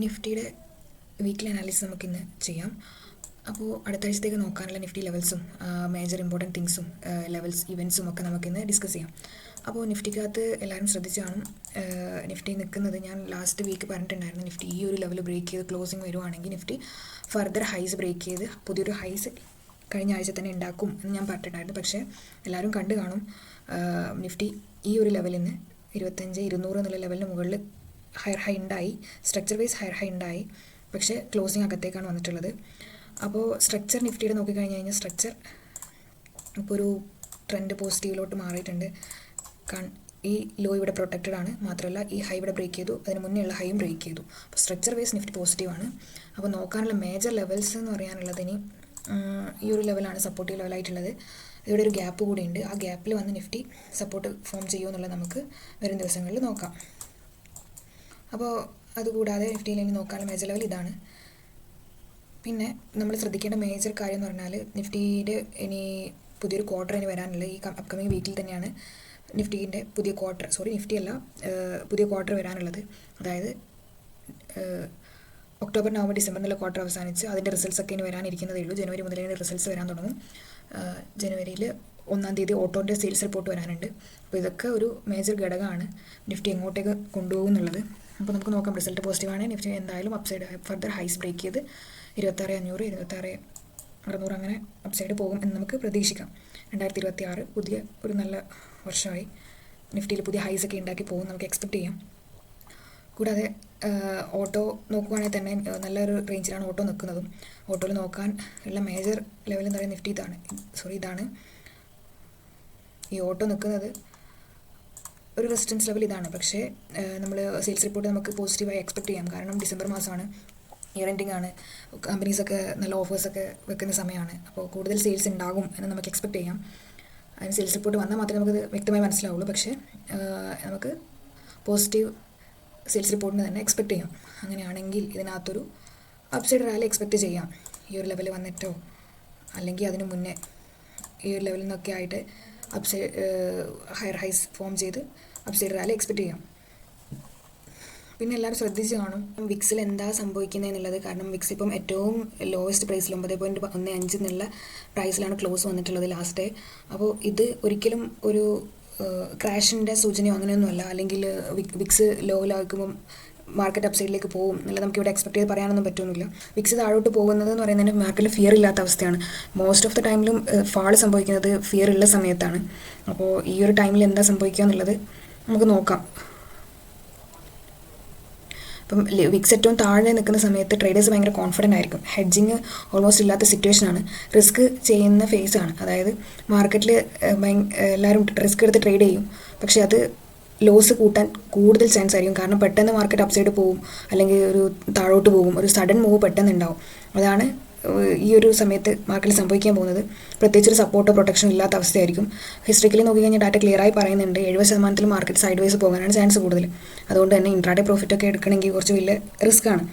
നിഫ്റ്റിയുടെ weekly analysis നമുക്കിന്ന് ചെയ്യാം. അപ്പോൾ അടുത്ത ആഴ്ചത്തേക്ക് നോക്കാനുള്ള നിഫ്റ്റി ലെവൽസും മേജർ ഇമ്പോർട്ടൻറ്റ് തിങ്സും ലെവൽസ് ഇവൻറ്റ്സും ഒക്കെ നമുക്കിന്ന് ഡിസ്കസ് ചെയ്യാം. അപ്പോൾ നിഫ്റ്റിക്കകത്ത് എല്ലാവരും ശ്രദ്ധിച്ച് കാണും. നിഫ്റ്റി നിൽക്കുന്നത് ഞാൻ ലാസ്റ്റ് വീക്ക് പറഞ്ഞിട്ടുണ്ടായിരുന്നു, നിഫ്റ്റി ഈ ഒരു ലെവൽ ബ്രേക്ക് ചെയ്ത് ക്ലോസിങ് വരുവാണെങ്കിൽ നിഫ്റ്റി ഫർദർ ഹൈസ് ബ്രേക്ക് ചെയ്ത് പുതിയൊരു ഹൈസ് കഴിഞ്ഞ ആഴ്ച തന്നെ ഉണ്ടാക്കും എന്ന് ഞാൻ പറഞ്ഞിട്ടുണ്ടായിരുന്നു. പക്ഷേ എല്ലാവരും കണ്ടു കാണും, നിഫ്റ്റി ഈ ഒരു ലെവലിൽ നിന്ന് 25,200 എന്നുള്ള ലെവലിന് മുകളിൽ ഹയർ ഹൈ ഉണ്ടായി, സ്ട്രക്ചർ വൈസ് ഹയർ ഹൈ ഉണ്ടായി, പക്ഷേ ക്ലോസിങ് അകത്തേക്കാണ് വന്നിട്ടുള്ളത്. അപ്പോൾ സ്ട്രക്ചർ നിഫ്റ്റിയുടെ നോക്കിക്കഴിഞ്ഞ് കഴിഞ്ഞാൽ സ്ട്രക്ചർ ഇപ്പോൾ ഒരു ട്രെൻഡ് പോസിറ്റീവിലോട്ട് മാറിയിട്ടുണ്ട്. ഈ ലോ ഇവിടെ പ്രൊട്ടക്റ്റഡ് ആണ്, മാത്രമല്ല ഈ ഹൈ ഇവിടെ ബ്രേക്ക് ചെയ്തു, അതിന് മുന്നേ ഉള്ള ഹൈയും ബ്രേക്ക് ചെയ്തു. അപ്പോൾ സ്ട്രക്ചർ വൈസ് നിഫ്റ്റി പോസിറ്റീവാണ്. അപ്പോൾ നോക്കാനുള്ള മേജർ ലെവൽസ് എന്ന് പറയാനുള്ളത് ഇനി ഈ ഒരു ലെവലാണ് സപ്പോർട്ടീവ് ലെവലായിട്ടുള്ളത്. ഇവിടെ ഒരു ഗ്യാപ്പ് കൂടി ഉണ്ട്, ആ ഗ്യാപ്പിൽ വന്ന് നിഫ്റ്റി സപ്പോർട്ട് ഫോം ചെയ്യുമോ എന്നുള്ളത് നമുക്ക് വരും ദിവസങ്ങളിൽ നോക്കാം. അപ്പോൾ അതുകൂടാതെ നിഫ്റ്റിയിൽ ഇനി നോക്കാനുള്ള മേജർ ലെവൽ ഇതാണ്. പിന്നെ നമ്മൾ ശ്രദ്ധിക്കേണ്ട മേജർ കാര്യം എന്ന് പറഞ്ഞാൽ നിഫ്റ്റിയുടെ ഇനി പുതിയൊരു ക്വാർട്ടർ ഇനി വരാനുള്ള ഈ അപ്കമിങ് വീക്കിൽ തന്നെയാണ് നിഫ്റ്റീൻ്റെ പുതിയ ക്വാർട്ടർ, നിഫ്റ്റി അല്ല, പുതിയ ക്വാർട്ടർ വരാനുള്ളത്. അതായത് ഒക്ടോബർ, നവംബർ, ഡിസംബർ എന്നുള്ള ക്വാർട്ടർ അവസാനിച്ച് അതിൻ്റെ റിസൾട്ട്സ് ഒക്കെ ഇനി വരാനിരിക്കുന്നതേ ഉള്ളൂ. ജനുവരി മുതലേ റിസൾട്ട്സ് വരാൻ തുടങ്ങും. ജനുവരിയിൽ 1-ാം തീയതി ഓട്ടോൻ്റെ സെയിൽസ് റിപ്പോർട്ട് വരാനുണ്ട്. അപ്പോൾ ഇതൊക്കെ ഒരു മേജർ ഘടകമാണ് നിഫ്റ്റി എങ്ങോട്ടേക്ക് കൊണ്ടുപോകും എന്നുള്ളത്. അപ്പോൾ നമുക്ക് നോക്കാം. റിസൾട്ട് പോസിറ്റീവാണെങ്കിൽ നിഫ്റ്റി എന്തായാലും അപ്സൈഡ് ഫർദർ ഹൈസ് ബ്രേക്ക് ചെയ്ത് 26,500, 26,600 അങ്ങനെ അപ്സൈഡ് പോകും എന്ന് നമുക്ക് പ്രതീക്ഷിക്കാം. 2026 പുതിയ ഒരു നല്ല വർഷമായി. നിഫ്റ്റിയിൽ പുതിയ ഹൈസ് ഒക്കെ ഉണ്ടാക്കി പോകും നമുക്ക് എക്സ്പെക്റ്റ് ചെയ്യാം. കൂടാതെ ഓട്ടോ നോക്കുകയാണെങ്കിൽ തന്നെ നല്ലൊരു റേഞ്ചിലാണ് ഓട്ടോ നിൽക്കുന്നതും. ഓട്ടോയിൽ നോക്കാൻ ഉള്ള മേജർ ലെവൽ എന്ന് പറയുന്നത് നിഫ്റ്റി ഇതാണ്. ഈ ഓട്ടോ നിൽക്കുന്നത് ഒരു റെസിസ്റ്റൻസ് ലെവൽ ഇതാണ്. പക്ഷേ നമ്മൾ സെയിൽസ് റിപ്പോർട്ട് നമുക്ക് പോസിറ്റീവായി എക്സ്പെക്റ്റ് ചെയ്യാം. കാരണം ഡിസംബർ മാസമാണ്, ഇയർ എൻഡിങ് ആണ്, കമ്പനീസൊക്കെ നല്ല ഓഫേഴ്സൊക്കെ വെക്കുന്ന സമയമാണ്. അപ്പോൾ കൂടുതൽ സെയിൽസ് ഉണ്ടാകും എന്ന് നമുക്ക് എക്സ്പെക്റ്റ് ചെയ്യാം. അതിന് സെയിൽസ് റിപ്പോർട്ട് വന്നാൽ മാത്രമേ നമുക്കത് വ്യക്തമായി മനസ്സിലാവുള്ളൂ. പക്ഷേ നമുക്ക് പോസിറ്റീവ് സെയിൽസ് റിപ്പോർട്ടിന് തന്നെ എക്സ്പെക്റ്റ് ചെയ്യാം. അങ്ങനെയാണെങ്കിൽ ഇതിനകത്തൊരു അപ്സൈഡ് റാലി എക്സ്പെക്റ്റ് ചെയ്യാം. ഈ ഒരു ലെവൽ വന്നിട്ടോ അല്ലെങ്കിൽ അതിന് മുന്നേ ഈ ഒരു ലെവലിൽ നിന്നൊക്കെ ആയിട്ട് ഹയർ ഹൈസ് ഫോം ചെയ്ത് അപ്സൈഡ് റാലി എക്സ്പെക്റ്റ് ചെയ്യാം. പിന്നെ എല്ലാവരും ശ്രദ്ധിച്ച് കാണും വിക്സിൽ എന്താ സംഭവിക്കുന്നത് എന്നുള്ളത്. കാരണം വിക്സ് ഇപ്പം ഏറ്റവും ലോവസ്റ്റ് പ്രൈസിൽ 9.15 എന്നുള്ള പ്രൈസിലാണ് ക്ലോസ് വന്നിട്ടുള്ളത് ലാസ്റ്റ് ഡേ. അപ്പോൾ ഇത് ഒരിക്കലും ഒരു ക്രാഷിൻ്റെ സൂചനയോ അങ്ങനെയൊന്നുമല്ല. അല്ലെങ്കിൽ വിക്സ് ലോയിലാക്കുമ്പം മാർക്കറ്റ് അപ്സൈഡിലേക്ക് പോകും എന്നുള്ളത് നമുക്കിവിടെ എക്സ്പെക്ട് ചെയ്ത് പറയാനൊന്നും പറ്റുന്നില്ല. വിക്സ് താഴോട്ട് പോകുന്നത് എന്ന് പറയുന്നതിന് മാർക്കറ്റിൽ ഫിയർ ഇല്ലാത്ത അവസ്ഥയാണ്. മോസ്റ്റ് ഓഫ് ദ ടൈമിലും ഫാൾ സംഭവിക്കുന്നത് ഫിയർ ഉള്ള സമയത്താണ്. അപ്പോൾ ഈ ഒരു ടൈമിൽ എന്താ സംഭവിക്കുക എന്നുള്ളത് നമുക്ക് നോക്കാം. അപ്പം വിക്സ് ഏറ്റവും താഴെ നിൽക്കുന്ന സമയത്ത് ട്രേഡേഴ്സ് ഭയങ്കര കോൺഫിഡൻ്റ് ആയിരിക്കും. ഹെഡ്ജിങ് ഓൾമോസ്റ്റ് ഇല്ലാത്ത സിറ്റുവേഷനാണ്, റിസ്ക് ചെയ്യുന്ന ഫേസാണ്. അതായത് മാർക്കറ്റിൽ എല്ലാവരും റിസ്ക് എടുത്ത് ട്രേഡ് ചെയ്യും, പക്ഷേ അത് ലോസ് കൂട്ടാൻ കൂടുതൽ ചാൻസ് ആയിരിക്കും. കാരണം പെട്ടെന്ന് മാർക്കറ്റ് അപ്സൈഡ് പോകും, അല്ലെങ്കിൽ ഒരു താഴോട്ട് പോകും, ഒരു സഡൻ മൂവ് പെട്ടെന്ന് ഉണ്ടാവും. അതാണ് ഈ ഒരു സമയത്ത് മാർക്കറ്റിൽ സംഭവിക്കാൻ പോകുന്നത്. പ്രത്യേകിച്ച് ഒരു സപ്പോർട്ടോ പ്രൊട്ടക്ഷനോ ഇല്ലാത്ത അവസ്ഥയായിരിക്കും. ഹിസ്റ്ററിക്കലി നോക്കിക്കഴിഞ്ഞാൽ ഡാറ്റ ക്ലിയറായി പറയുന്നുണ്ട് 70% മാർക്കറ്റ് സൈഡ് വൈസ് പോകാനാണ് ചാൻസ് കൂടുതൽ. അതുകൊണ്ട് തന്നെ ഇൻട്രാഡേ പ്രോഫിറ്റൊക്കെ എടുക്കണമെങ്കിൽ കുറച്ച് വലിയ റിസ്ക്കാണ്.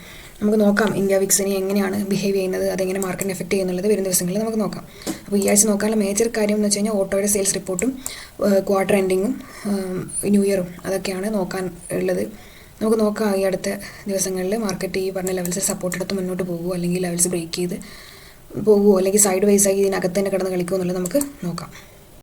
നമുക്ക് നോക്കാം ഇന്ത്യ വിക്സിനെ എങ്ങനെയാണ് ബിഹേവ് ചെയ്യുന്നത്, അതെങ്ങനെ മാർക്കറ്റിനെ എഫക്റ്റ് ചെയ്യുന്നുള്ളത് വരും ദിവസങ്ങളിൽ നമുക്ക് നോക്കാം. അപ്പോൾ ഈ ആഴ്ച നോക്കാനുള്ള മേജർ കാര്യം എന്ന് വെച്ച് കഴിഞ്ഞാൽ ഓട്ടോയുടെ സെയിൽസ് റിപ്പോർട്ടും ക്വാർട്ടർ എൻഡിങ്ങും ന്യൂ ഇയറും അതൊക്കെയാണ് നോക്കാൻ ഉള്ളത്. നമുക്ക് നോക്കാം ഈ അടുത്ത ദിവസങ്ങളിൽ മാർക്കറ്റ് ഈ പറഞ്ഞ ലെവൽസ് സപ്പോർട്ട് എടുത്ത് മുന്നോട്ട് പോകുമോ, അല്ലെങ്കിൽ ലെവൽസ് ബ്രേക്ക് ചെയ്ത് പോകുമോ, അല്ലെങ്കിൽ സൈഡ് വൈസായി ഇതിനകത്ത് തന്നെ കിടന്ന് കളിക്കുമോ എന്നുള്ളത് നമുക്ക് നോക്കാം.